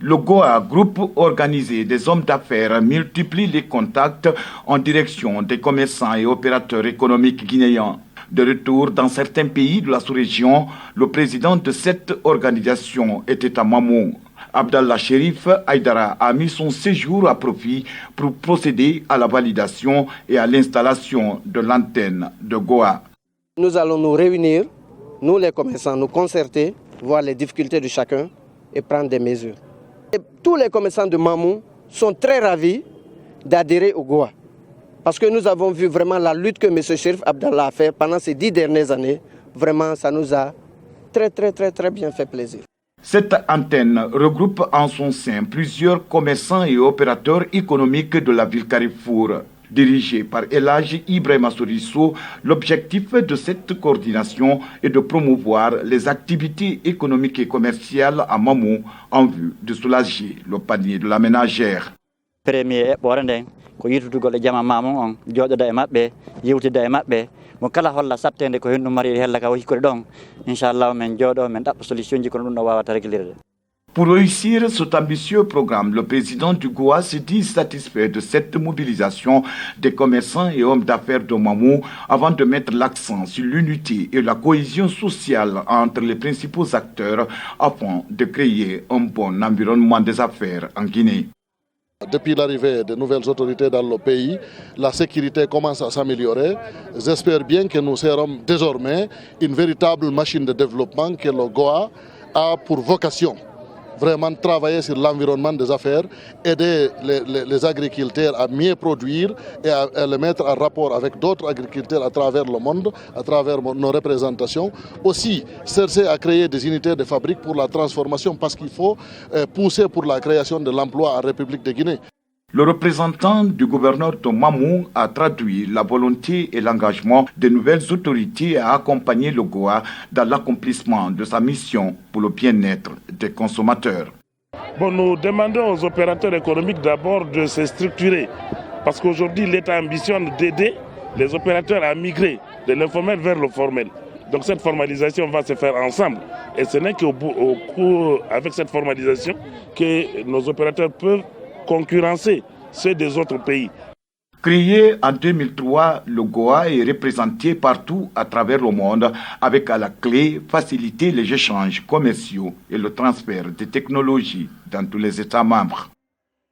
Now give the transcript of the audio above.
Le Goa, groupe organisé des hommes d'affaires, multiplie les contacts en direction des commerçants et opérateurs économiques guinéens. De retour dans certains pays de la sous-région, le président de cette organisation était à Mamou. Abdallah Sherif Haïdara a mis son séjour à profit pour procéder à la validation et à l'installation de l'antenne de Goa. Nous allons nous réunir, nous les commerçants, nous concerter, voir les difficultés de chacun et prendre des mesures. Et tous les commerçants de Mamou sont très ravis d'adhérer au Goa. Parce que nous avons vu vraiment la lutte que M. Sherif Abdallah a fait pendant ces 10 dernières années. Vraiment, ça nous a très bien fait plaisir. Cette antenne regroupe en son sein plusieurs commerçants et opérateurs économiques de la ville Carrefour. Dirigée par Elhadji Ibrahima Sourisso, l'objectif de cette coordination est de promouvoir les activités économiques et commerciales à Mamou en vue de soulager le panier de la ménagère. Ko yittude jama mamum on joɗoda e maɓɓe yewtida e maɓɓe mo kala holla sattede ko henɗum mari hella ka hikkude ɗon inchallah men jooɗo men ɗaɓɓa solution ji kono ɗum ɗo wawata réglirde. Pour réussir cet ambitieux programme, le président du Goa se dit satisfait de cette mobilisation des commerçants et hommes d'affaires de Mamou avant de mettre l'accent sur l'unité et la cohésion sociale entre les principaux acteurs afin de créer un bon environnement des affaires en Guinée. Depuis l'arrivée de nouvelles autorités dans le pays, la sécurité commence à s'améliorer. J'espère bien que nous serons désormais une véritable machine de développement que le Goa a pour vocation. Vraiment travailler sur l'environnement des affaires, aider les agriculteurs à mieux produire et à les mettre en rapport avec d'autres agriculteurs à travers le monde, à travers nos représentations. Aussi, chercher à créer des unités de fabrique pour la transformation parce qu'il faut pousser pour la création de l'emploi en République de Guinée. Le représentant du gouverneur de Mamou a traduit la volonté et l'engagement des nouvelles autorités à accompagner le Goa dans l'accomplissement de sa mission pour le bien-être des consommateurs. Nous demandons aux opérateurs économiques d'abord de se structurer parce qu'aujourd'hui l'État ambitionne d'aider les opérateurs à migrer de l'informel vers le formel. Donc cette formalisation va se faire ensemble et ce n'est qu'avec cette formalisation que nos opérateurs peuvent concurrencer ceux des autres pays. Créé en 2003, le Goa est représenté partout à travers le monde avec à la clé faciliter les échanges commerciaux et le transfert de technologies dans tous les États membres.